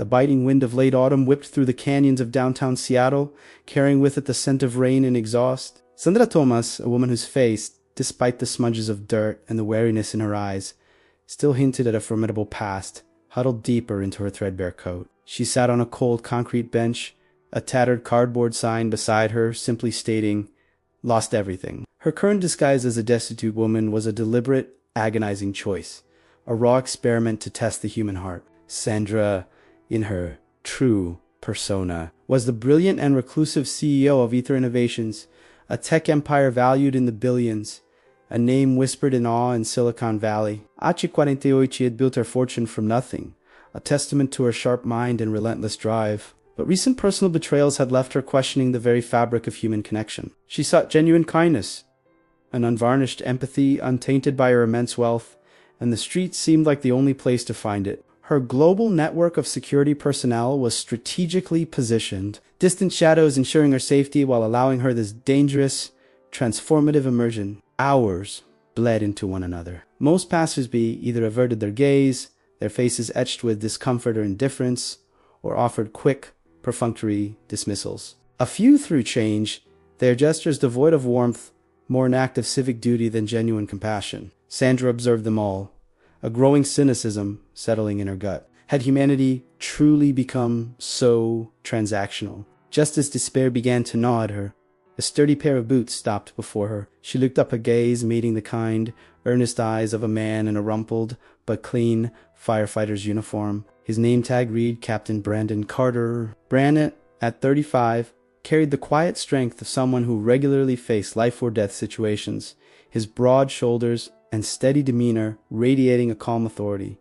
The biting wind of late autumn whipped through the canyons of downtown Seattle, carrying with it the scent of rain and exhaust. Sandra Thomas, a woman whose face, despite the smudges of dirt and the wariness in her eyes, still hinted at a formidable past, huddled deeper into her threadbare coat. She sat on a cold concrete bench, a tattered cardboard sign beside her simply stating, "Lost everything." Her current disguise as a destitute woman was a deliberate, agonizing choice, a raw experiment to test the human heart. Sandra, in her true persona, was the brilliant and reclusive CEO of Ether Innovations, a tech empire valued in the billions, a name whispered in awe in Silicon Valley. H48 had built her fortune from nothing, a testament to her sharp mind and relentless drive. But recent personal betrayals had left her questioning the very fabric of human connection. She sought genuine kindness, an unvarnished empathy untainted by her immense wealth, and the streets seemed like the only place to find it. Her global network of security personnel was strategically positioned, distant shadows ensuring her safety while allowing her this dangerous, transformative immersion. Hours bled into one another. Most passers-by either averted their gaze, their faces etched with discomfort or indifference, or offered quick, perfunctory dismissals. A few threw change, their gestures devoid of warmth, more an act of civic duty than genuine compassion. Sandra observed them all, a growing cynicism settling in her gut. Had humanity truly become so transactional? Just as despair began to gnaw at her, a sturdy pair of boots stopped before her. She looked up, a gaze meeting the kind, earnest eyes of a man in a rumpled but clean firefighter's uniform. His name tag read Captain Brandon Carter. Brandon, at 35, carried the quiet strength of someone who regularly faced life-or-death situations, his broad shoulders and steady demeanor radiating a calm authority.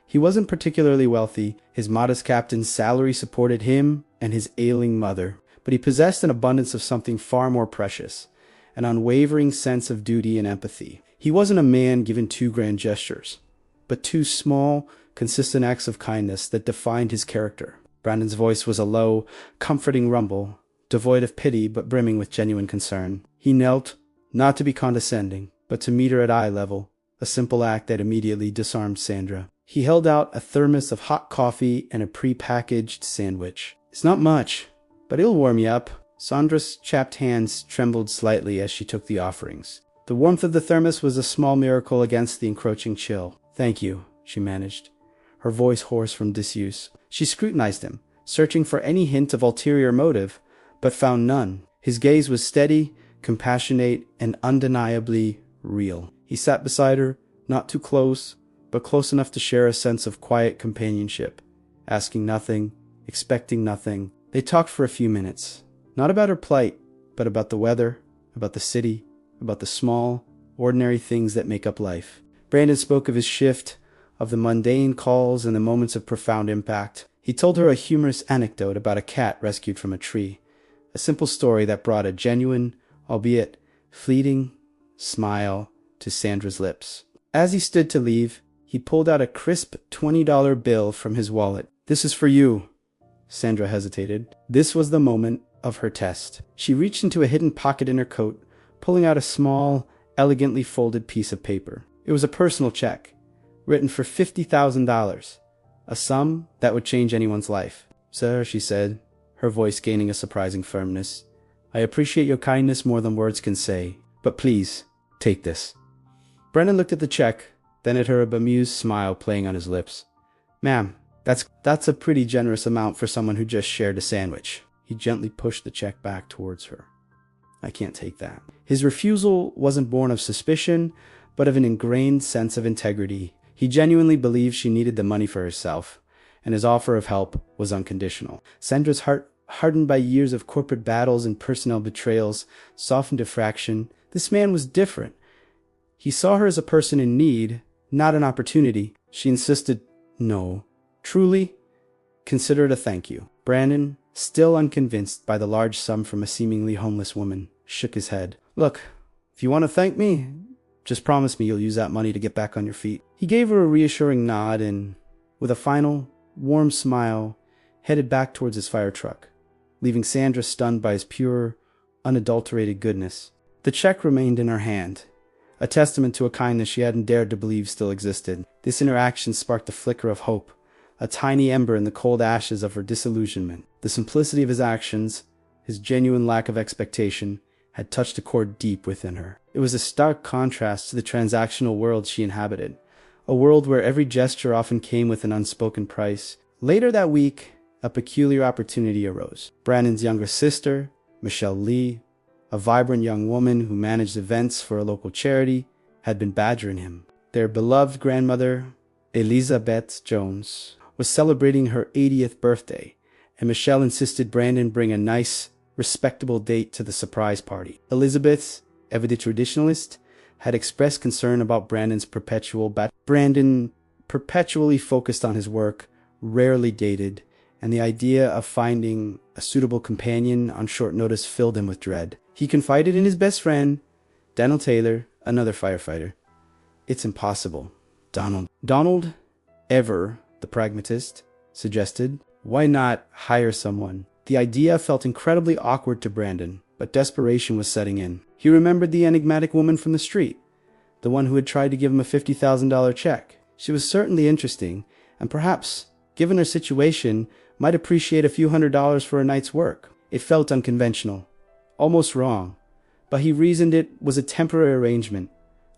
He wasn't particularly wealthy. His modest captain's salary supported him and his ailing mother, but he possessed an abundance of something far more precious, an unwavering sense of duty and empathy. He wasn't a man given two grand gestures, but two small, consistent acts of kindness that defined his character. Brandon's voice was a low, comforting rumble, devoid of pity but brimming with genuine concern. He knelt, not to be condescending, but to meet her at eye level, a simple act that immediately disarmed Sandra. He held out a thermos of hot coffee and a pre-packaged sandwich. "It's not much, but it'll warm you up." Sandra's chapped hands trembled slightly as she took the offerings. The warmth of the thermos was a small miracle against the encroaching chill. "Thank you," she managed, her voice hoarse from disuse. She scrutinized him, searching for any hint of ulterior motive, but found none. His gaze was steady, compassionate, and undeniably real. He sat beside her, not too close, but close enough to share a sense of quiet companionship, asking nothing, expecting nothing. They talked for a few minutes, not about her plight, but about the weather, about the city, about the small, ordinary things that make up life. Brandon spoke of his shift, of the mundane calls and the moments of profound impact. He told her a humorous anecdote about a cat rescued from a tree, a simple story that brought a genuine, albeit fleeting, smile to Sandra's lips. As he stood to leave, he pulled out a crisp $20 bill from his wallet. "This is for you." Sandra hesitated. This was the moment of her test. She reached into a hidden pocket in her coat, pulling out a small, elegantly folded piece of paper. It was a personal check, written for $50,000, a sum that would change anyone's life. "Sir," she said, her voice gaining a surprising firmness, "I appreciate your kindness more than words can say, but please, take this." Brennan looked at the check, then at her, a bemused smile playing on his lips. "Ma'am, that's a pretty generous amount for someone who just shared a sandwich." He gently pushed the check back towards her. "I can't take that." His refusal wasn't born of suspicion, but of an ingrained sense of integrity. He genuinely believed she needed the money for herself, and his offer of help was unconditional. Sandra's heart, hardened by years of corporate battles and personnel betrayals, softened to fraction. This man was different. He saw her as a person in need, not an opportunity. She insisted, "No. Truly, consider it a thank you." Brandon, still unconvinced by the large sum from a seemingly homeless woman, shook his head. "Look, if you want to thank me, just promise me you'll use that money to get back on your feet." He gave her a reassuring nod and, with a final, warm smile, headed back towards his fire truck, leaving Sandra stunned by his pure, unadulterated goodness. The check remained in her hand, a testament to a kindness she hadn't dared to believe still existed. This interaction sparked a flicker of hope, a tiny ember in the cold ashes of her disillusionment. The simplicity of his actions, his genuine lack of expectation, had touched a chord deep within her. It was a stark contrast to the transactional world she inhabited, a world where every gesture often came with an unspoken price. Later that week, a peculiar opportunity arose. Brandon's younger sister, Michelle Lee, a vibrant young woman who managed events for a local charity, had been badgering him. Their beloved grandmother, Elizabeth Jones, was celebrating her 80th birthday, and Michelle insisted Brandon bring a nice, respectable date to the surprise party. Elizabeth, avid traditionalist, had expressed concern about Brandon's Brandon perpetually focused on his work, rarely dated, and the idea of finding a suitable companion on short notice filled him with dread. He confided in his best friend, Donald Taylor, another firefighter. "It's impossible, Donald." Donald, ever the pragmatist, suggested, "Why not hire someone?" The idea felt incredibly awkward to Brandon, but desperation was setting in. He remembered the enigmatic woman from the street, the one who had tried to give him a $50,000 check. She was certainly interesting, and perhaps, given her situation, might appreciate a few $100s for a night's work. It felt unconventional, almost wrong, but he reasoned it was a temporary arrangement,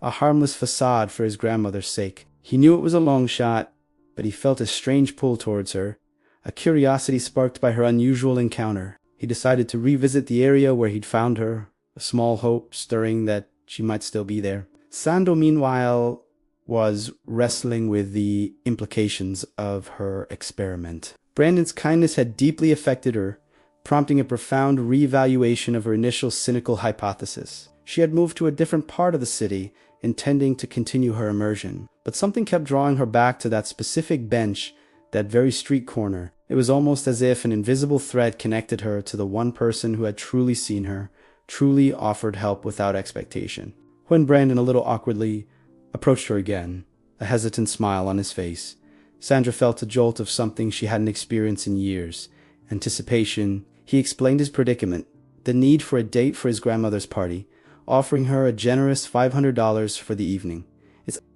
a harmless facade for his grandmother's sake. He knew it was a long shot, but he felt a strange pull towards her, a curiosity sparked by her unusual encounter. He decided to revisit the area where he'd found her, a small hope stirring that she might still be there. Sandro, meanwhile, was wrestling with the implications of her experiment. Brandon's kindness had deeply affected her, prompting a profound reevaluation of her initial cynical hypothesis. She had moved to a different part of the city, intending to continue her immersion, but something kept drawing her back to that specific bench, that very street corner. It was almost as if an invisible thread connected her to the one person who had truly seen her, truly offered help without expectation. When Brandon, a little awkwardly, approached her again, a hesitant smile on his face, Sandra felt a jolt of something she hadn't experienced in years. Anticipation. He explained his predicament, the need for a date for his grandmother's party, offering her a generous $500 for the evening.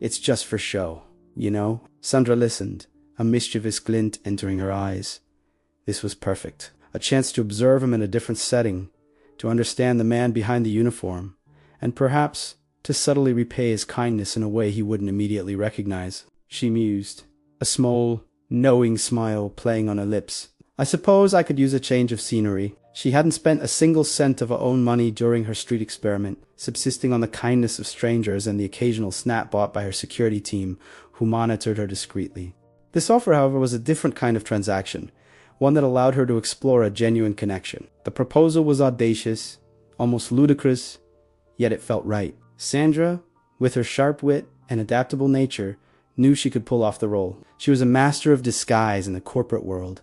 It's just for show, you know? Sandra listened, a mischievous glint entering her eyes. This was perfect. A chance to observe him in a different setting, to understand the man behind the uniform, and perhaps to subtly repay his kindness in a way he wouldn't immediately recognize. She mused, a small, knowing smile playing on her lips. I suppose I could use a change of scenery. She hadn't spent a single cent of her own money during her street experiment, subsisting on the kindness of strangers and the occasional snap bought by her security team, who monitored her discreetly. This offer, however, was a different kind of transaction, one that allowed her to explore a genuine connection. The proposal was audacious, almost ludicrous, yet it felt right. Sandra, with her sharp wit and adaptable nature, knew she could pull off the role. She was a master of disguise in the corporate world,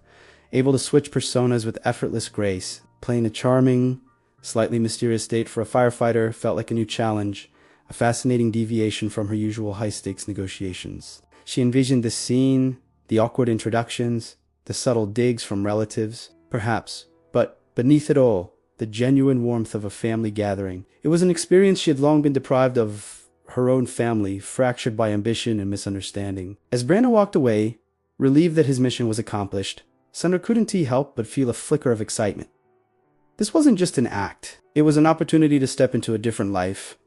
able to switch personas with effortless grace. Playing a charming, slightly mysterious date for a firefighter felt like a new challenge, a fascinating deviation from her usual high-stakes negotiations. She envisioned the scene, the awkward introductions, the subtle digs from relatives, perhaps, but beneath it all, the genuine warmth of a family gathering. It was an experience she had long been deprived of her own family, fractured by ambition and misunderstanding. As Brandon walked away, relieved that his mission was accomplished, Sandra couldn't help but feel a flicker of excitement. This wasn't just an act. It was an opportunity to step into a different life,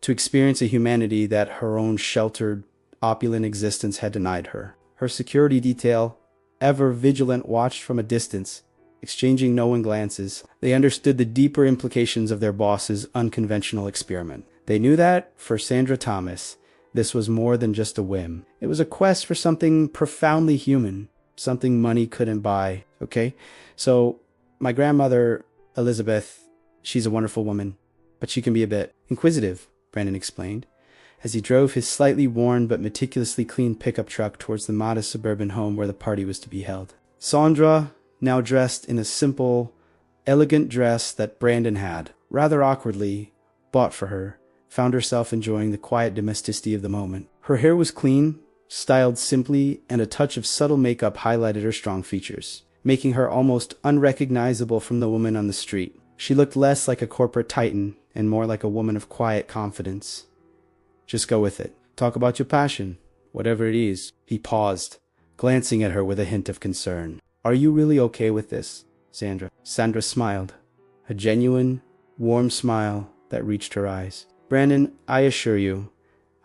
to experience a humanity that her own sheltered, opulent existence had denied her. Her security detail, ever vigilant, watched from a distance, exchanging knowing glances. They understood the deeper implications of their boss's unconventional experiment. They knew that, for Sandra Thomas, this was more than just a whim. It was a quest for something profoundly human, something money couldn't buy, okay? So, my grandmother, Elizabeth, she's a wonderful woman, but she can be a bit inquisitive, Brandon explained, as he drove his slightly worn but meticulously clean pickup truck towards the modest suburban home where the party was to be held. Sandra, now dressed in a simple, elegant dress that Brandon had, rather awkwardly, bought for her, found herself enjoying the quiet domesticity of the moment. Her hair was clean, styled simply, and a touch of subtle makeup highlighted her strong features, making her almost unrecognizable from the woman on the street. She looked less like a corporate titan and more like a woman of quiet confidence. Just go with it. Talk about your passion, whatever it is. He paused, glancing at her with a hint of concern. "Are you really okay with this, Sandra?" Sandra smiled, a genuine, warm smile that reached her eyes. "Brandon, I assure you,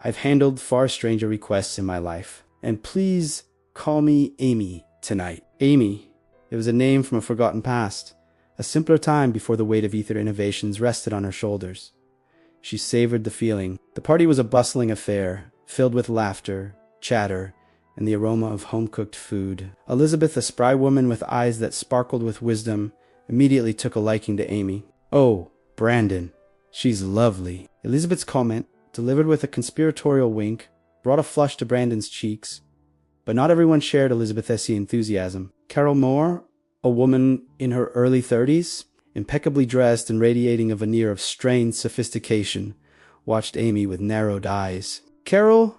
I've handled far stranger requests in my life. And please call me Amy tonight." Amy. It was a name from a forgotten past, a simpler time before the weight of ether innovations rested on her shoulders. She savored the feeling. The party was a bustling affair, filled with laughter, chatter, and the aroma of home-cooked food. Elizabeth, a spry woman with eyes that sparkled with wisdom, immediately took a liking to Amy. "Oh, Brandon, she's lovely." Elizabeth's comment, delivered with a conspiratorial wink, brought a flush to Brandon's cheeks. But not everyone shared Elizabeth's enthusiasm. Carol Moore, a woman in her early 30s, impeccably dressed and radiating a veneer of strained sophistication, watched Amy with narrowed eyes. Carol,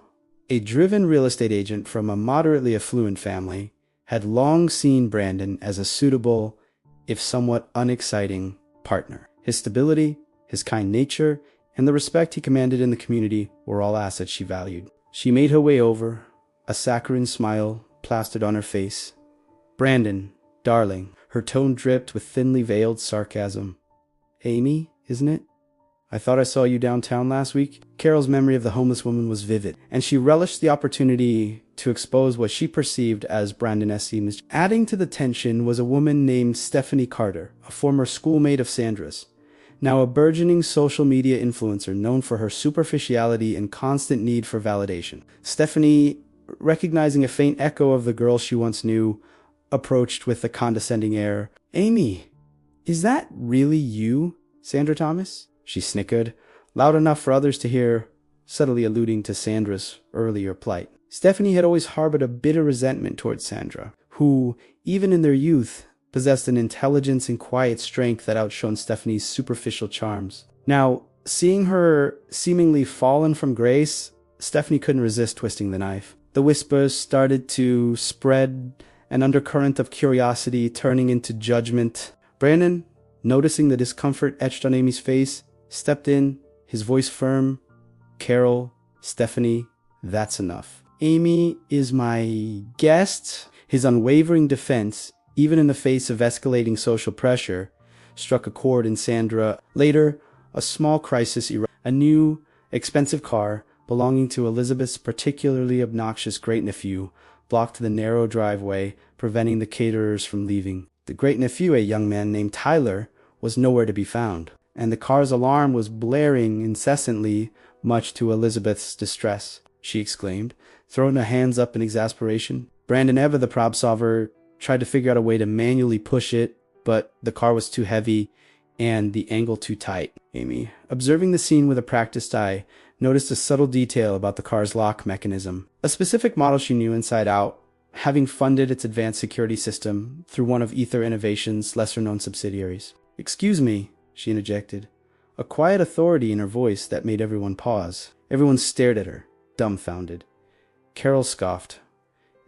a driven real estate agent from a moderately affluent family, had long seen Brandon as a suitable, if somewhat unexciting, partner. His stability, his kind nature, and the respect he commanded in the community were all assets she valued. She made her way over, a saccharine smile plastered on her face. "Brandon, darling," her tone dripped with thinly veiled sarcasm. "Amy, isn't it? I thought I saw you downtown last week." Carol's memory of the homeless woman was vivid, and she relished the opportunity to expose what she perceived as Brandon's mischief. Adding to the tension was a woman named Stephanie Carter, a former schoolmate of Sandra's, now a burgeoning social media influencer known for her superficiality and constant need for validation. Stephanie, recognizing a faint echo of the girl she once knew, approached with a condescending air. "Amy, is that really you, Sandra Thomas?" She snickered, loud enough for others to hear, subtly alluding to Sandra's earlier plight. Stephanie had always harbored a bitter resentment towards Sandra, who, even in their youth, possessed an intelligence and quiet strength that outshone Stephanie's superficial charms. Now, seeing her seemingly fallen from grace, Stephanie couldn't resist twisting the knife. The whispers started to spread, an undercurrent of curiosity turning into judgment. Brandon, noticing the discomfort etched on Amy's face, stepped in, his voice firm. "Carol, Stephanie, that's enough. Amy is my guest." His unwavering defense, even in the face of escalating social pressure, struck a chord in Sandra. Later, a small crisis erupted. A new, expensive car, belonging to Elizabeth's particularly obnoxious great-nephew, blocked the narrow driveway, preventing the caterers from leaving. The great-nephew, a young man named Tyler, was nowhere to be found, and the car's alarm was blaring incessantly, much to Elizabeth's distress. She exclaimed, throwing her hands up in exasperation. Brandon, ever the problem solver, tried to figure out a way to manually push it, but the car was too heavy and the angle too tight. Amy, observing the scene with a practiced eye, noticed a subtle detail about the car's lock mechanism. A specific model she knew inside out, having funded its advanced security system through one of Ether Innovation's lesser-known subsidiaries. "Excuse me," she interjected, a quiet authority in her voice that made everyone pause. Everyone stared at her, dumbfounded. Carol scoffed.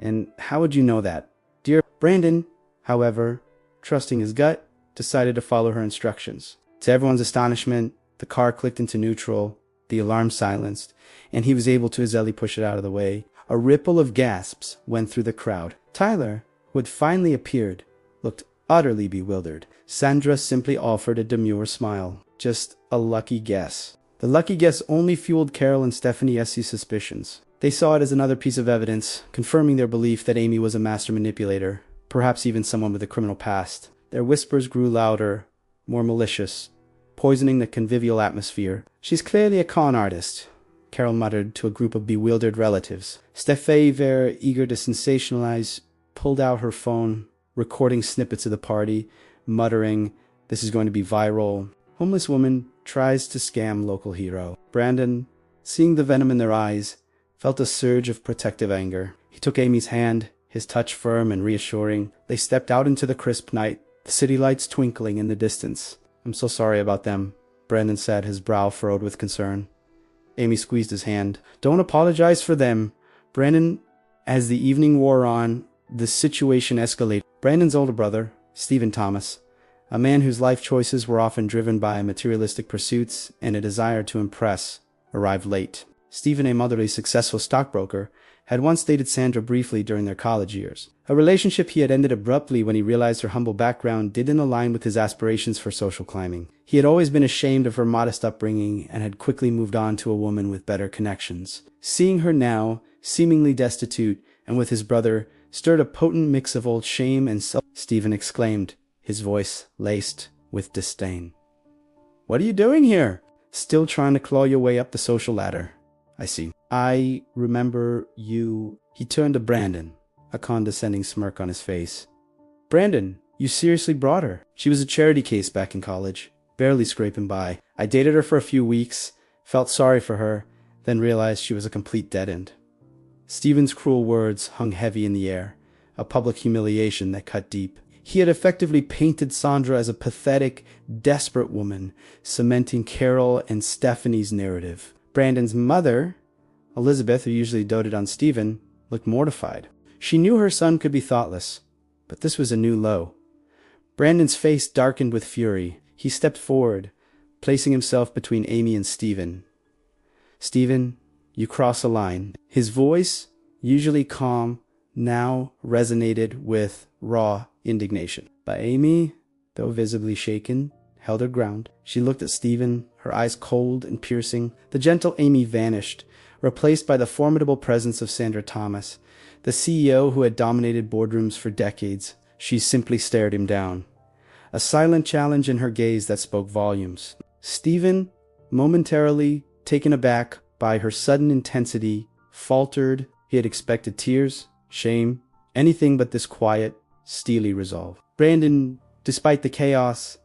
"And how would you know that?" Dear Brandon, however, trusting his gut, decided to follow her instructions. To everyone's astonishment, the car clicked into neutral, the alarm silenced, and he was able to easily push it out of the way. A ripple of gasps went through the crowd. Tyler, who had finally appeared, looked utterly bewildered. Sandra simply offered a demure smile. Just a lucky guess. The lucky guess only fueled Carol and Stephanie S.'s suspicions. They saw it as another piece of evidence, confirming their belief that Amy was a master manipulator, perhaps even someone with a criminal past. Their whispers grew louder, more malicious, poisoning the convivial atmosphere. "She's clearly a con artist," Carol muttered to a group of bewildered relatives. Stephaver, eager to sensationalize, pulled out her phone, recording snippets of the party, muttering, "This is going to be viral." Homeless woman tries to scam local hero. Brandon, seeing the venom in their eyes, felt a surge of protective anger. He took Amy's hand, his touch firm and reassuring. They stepped out into the crisp night, the city lights twinkling in the distance. "I'm so sorry about them," Brandon said, his brow furrowed with concern. Amy squeezed his hand. "Don't apologize for them, Brandon." As the evening wore on, the situation escalated. Brandon's older brother, Stephen Thomas, a man whose life choices were often driven by materialistic pursuits and a desire to impress, arrived late. Stephen, a moderately successful stockbroker, had once dated Sandra briefly during their college years. A relationship he had ended abruptly when he realized her humble background didn't align with his aspirations for social climbing. He had always been ashamed of her modest upbringing and had quickly moved on to a woman with better connections. Seeing her now, seemingly destitute, and with his brother, stirred a potent mix of old shame and self. Stephen exclaimed, his voice laced with disdain. "What are you doing here?" "Still trying to claw your way up the social ladder." "I see. I remember you." He turned to Brandon, a condescending smirk on his face. "Brandon, you seriously brought her?" "She was a charity case back in college, barely scraping by. I dated her for a few weeks, felt sorry for her, then realized she was a complete dead end." Stephen's cruel words hung heavy in the air, a public humiliation that cut deep. He had effectively painted Sandra as a pathetic, desperate woman, cementing Carol and Stephanie's narrative. Brandon's mother, Elizabeth, who usually doted on Stephen, looked mortified. She knew her son could be thoughtless, but this was a new low. Brandon's face darkened with fury. He stepped forward, placing himself between Amy and Stephen. "Stephen, you cross a line." His voice, usually calm, now resonated with raw indignation. But Amy, though visibly shaken, held her ground. She looked at Stephen, her eyes cold and piercing. The gentle Amy vanished, replaced by the formidable presence of Sandra Thomas, the CEO who had dominated boardrooms for decades. She simply stared him down, a silent challenge in her gaze that spoke volumes. Stephen, momentarily taken aback by her sudden intensity, faltered. He had expected tears, shame, anything but this quiet, steely resolve. Brandon, despite the chaos,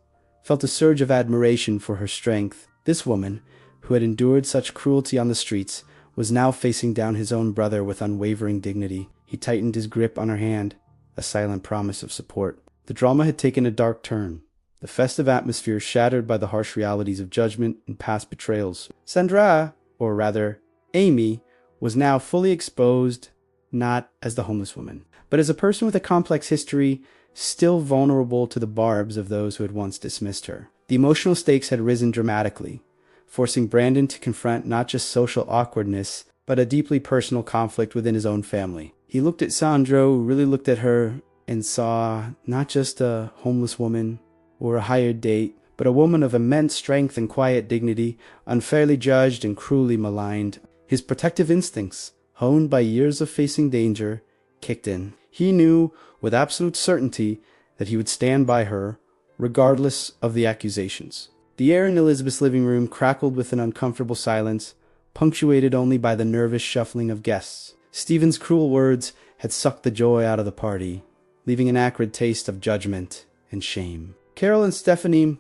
felt a surge of admiration for her strength. This woman, who had endured such cruelty on the streets, was now facing down his own brother with unwavering dignity. He tightened his grip on her hand, a silent promise of support. The drama had taken a dark turn, the festive atmosphere shattered by the harsh realities of judgment and past betrayals. Sandra, or rather, Amy, was now fully exposed, not as the homeless woman, but as a person with a complex history, still vulnerable to the barbs of those who had once dismissed her. The emotional stakes had risen dramatically, forcing Brandon to confront not just social awkwardness, but a deeply personal conflict within his own family. He looked at Sandra, who really looked at her, and saw not just a homeless woman or a hired date, but a woman of immense strength and quiet dignity, unfairly judged and cruelly maligned. His protective instincts, honed by years of facing danger, kicked in. He knew with absolute certainty that he would stand by her, regardless of the accusations. The air in Elizabeth's living room crackled with an uncomfortable silence, punctuated only by the nervous shuffling of guests. Stephen's cruel words had sucked the joy out of the party, leaving an acrid taste of judgment and shame. Carol and Stephanie,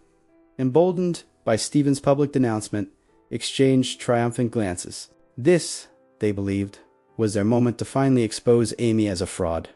emboldened by Stephen's public denouncement, exchanged triumphant glances. This, they believed, was their moment to finally expose Amy as a fraud.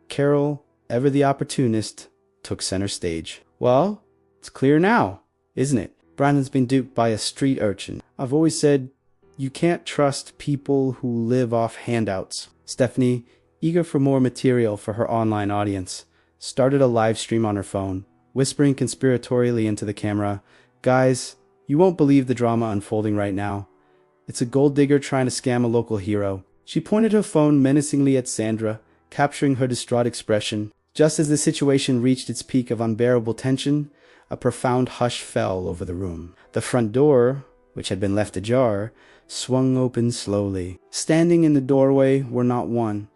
Carol, ever the opportunist, took center stage. "Well, it's clear now, isn't it? Brandon's been duped by a street urchin. I've always said you can't trust people who live off handouts." Stephanie, eager for more material for her online audience, started a live stream on her phone, whispering conspiratorially into the camera, "Guys, you won't believe the drama unfolding right now. It's a gold digger trying to scam a local hero." She pointed her phone menacingly at Sandra, capturing her distraught expression. Just as the situation reached its peak of unbearable tension, a profound hush fell over the room. The front door, which had been left ajar, swung open slowly. Standing in the doorway were not one,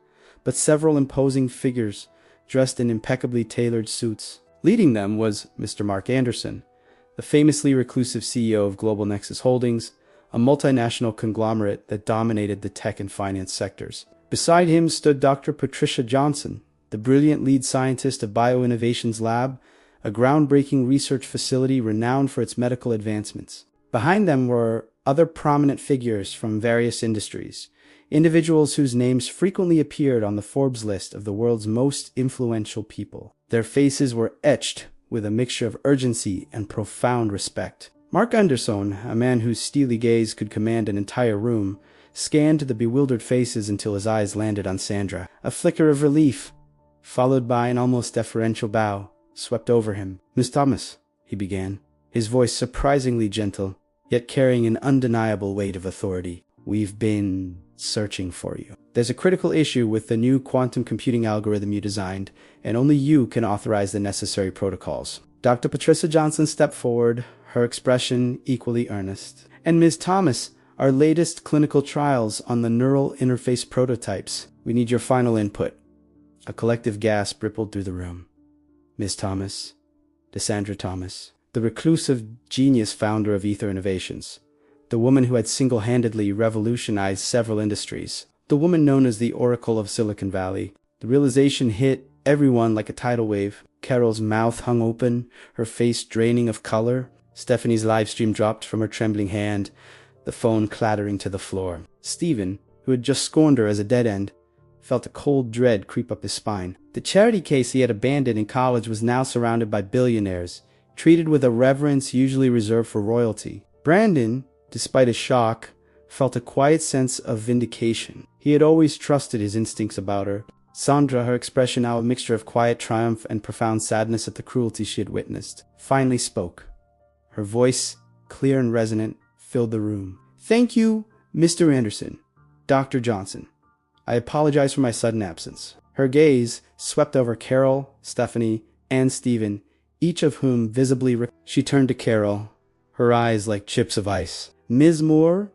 but several imposing figures dressed in impeccably tailored suits. Leading them was Mr. Mark Anderson, the famously reclusive CEO of Global Nexus Holdings, a multinational conglomerate that dominated the tech and finance sectors. Beside him stood Dr. Patricia Johnson, the brilliant lead scientist of BioInnovations Lab, a groundbreaking research facility renowned for its medical advancements. Behind them were other prominent figures from various industries, individuals whose names frequently appeared on the Forbes list of the world's most influential people. Their faces were etched with a mixture of urgency and profound respect. Mark Anderson, a man whose steely gaze could command an entire room, scanned the bewildered faces until his eyes landed on Sandra. A flicker of relief, followed by an almost deferential bow, swept over him. "Miss Thomas," he began, his voice surprisingly gentle, yet carrying an undeniable weight of authority. "We've been searching for you. There's a critical issue with the new quantum computing algorithm you designed, and only you can authorize the necessary protocols. Dr. Patricia Johnson stepped forward, her expression equally earnest. And Ms. Thomas, our latest clinical trials on the neural interface prototypes. We need your final input. A collective gasp rippled through the room. Ms. Thomas, Dissandra Thomas, the reclusive genius founder of Ether Innovations, the woman who had single-handedly revolutionized several industries, the woman known as the Oracle of Silicon Valley. The realization hit everyone like a tidal wave. Carol's mouth hung open, her face draining of color. Stephanie's live stream dropped from her trembling hand, the phone clattering to the floor. Stephen, who had just scorned her as a dead end, felt a cold dread creep up his spine. The charity case he had abandoned in college was now surrounded by billionaires, treated with a reverence usually reserved for royalty. Brandon, despite his shock, felt a quiet sense of vindication. He had always trusted his instincts about her. Sandra, her expression now a mixture of quiet triumph and profound sadness at the cruelty she had witnessed, finally spoke. Her voice, clear and resonant, filled the room. Thank you, Mr. Anderson. Dr. Johnson. I apologize for my sudden absence. Her gaze swept over Carol, Stephanie, and Stephen, each of whom visibly She turned to Carol, her eyes like chips of ice. Ms. Moore,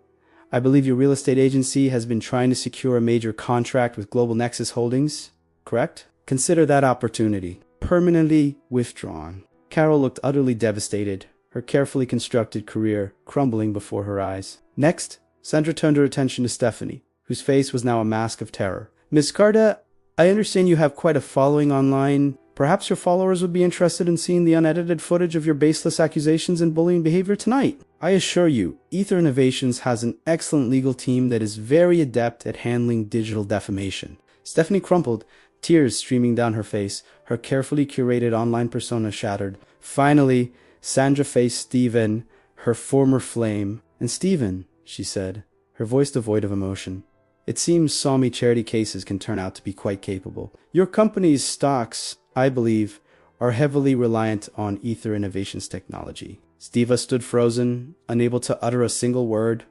I believe your real estate agency has been trying to secure a major contract with Global Nexus Holdings, correct? Consider that opportunity permanently withdrawn. Carol looked utterly devastated, her carefully constructed career crumbling before her eyes. Next, Sandra turned her attention to Stephanie, whose face was now a mask of terror. Miss Carta, I understand you have quite a following online. Perhaps your followers would be interested in seeing the unedited footage of your baseless accusations and bullying behavior tonight. I assure you, Ether Innovations has an excellent legal team that is very adept at handling digital defamation. Stephanie crumpled, tears streaming down her face, her carefully curated online persona shattered. Finally, Sandra faced Stephen, her former flame. And Stephen, she said, her voice devoid of emotion, it seems Sawmy charity cases can turn out to be quite capable. Your company's stocks, I believe, are heavily reliant on Ether Innovations technology. Steva stood frozen, unable to utter a single word,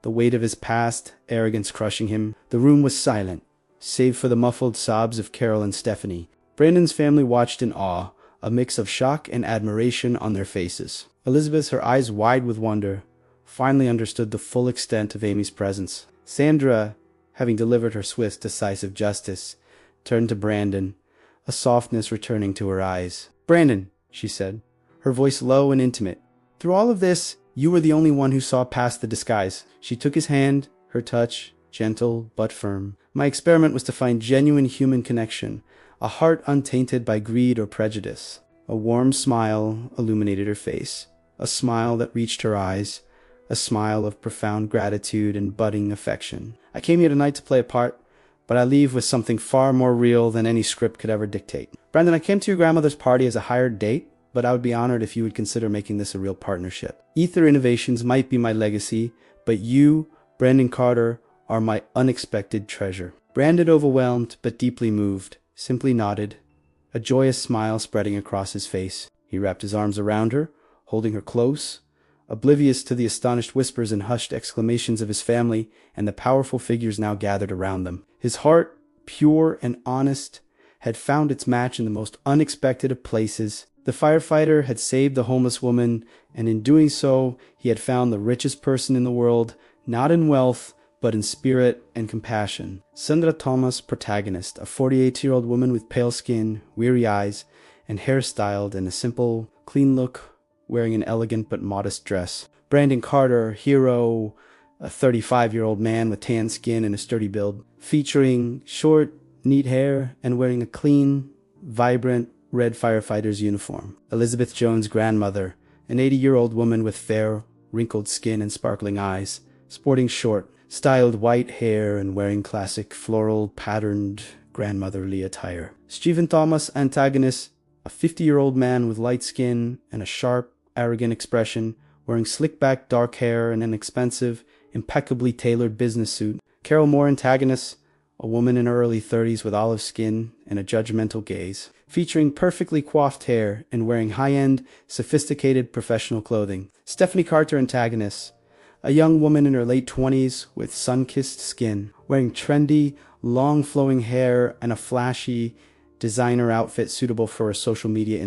the weight of his past arrogance crushing him. The room was silent, save for the muffled sobs of Carol and Stephanie. Brandon's family watched in awe, a mix of shock and admiration on their faces. Elizabeth, her eyes wide with wonder, finally understood the full extent of Amy's presence. Sandra, having delivered her swift, decisive justice, turned to Brandon, a softness returning to her eyes. Brandon, she said, her voice low and intimate, through all of this, you were the only one who saw past the disguise. She took his hand, her touch, gentle but firm. My experiment was to find genuine human connection, a heart untainted by greed or prejudice. A warm smile illuminated her face, a smile that reached her eyes, a smile of profound gratitude and budding affection. I came here tonight to play a part, but I leave with something far more real than any script could ever dictate. Brandon, I came to your grandmother's party as a hired date, but I would be honored if you would consider making this a real partnership. Ether Innovations might be my legacy, but you, Brandon Carter, are my unexpected treasure. Brandon, overwhelmed but deeply moved, simply nodded, a joyous smile spreading across his face. He wrapped his arms around her, holding her close, oblivious to the astonished whispers and hushed exclamations of his family and the powerful figures now gathered around them. His heart, pure and honest, had found its match in the most unexpected of places. The firefighter had saved the homeless woman, and in doing so, he had found the richest person in the world, not in wealth, but in spirit and compassion. Sandra Thomas, protagonist, a 48-year-old woman with pale skin, weary eyes, and hair styled in a simple, clean look, wearing an elegant but modest dress. Brandon Carter, hero, a 35-year-old man with tan skin and a sturdy build, featuring short, neat hair and wearing a clean, vibrant, red firefighter's uniform. Elizabeth Jones' grandmother, an 80-year-old woman with fair, wrinkled skin and sparkling eyes, sporting short, styled white hair and wearing classic floral patterned grandmotherly attire. Stephen Thomas, antagonist, a 50-year-old man with light skin and a sharp, arrogant expression, wearing slick-back dark hair and an expensive, impeccably tailored business suit. Carol Moore, antagonist, a woman in her early 30s with olive skin and a judgmental gaze, featuring perfectly coiffed hair and wearing high-end, sophisticated professional clothing. Stephanie Carter, antagonist, a young woman in her late 20s with sun-kissed skin, wearing trendy, long flowing hair and a flashy designer outfit suitable for a social media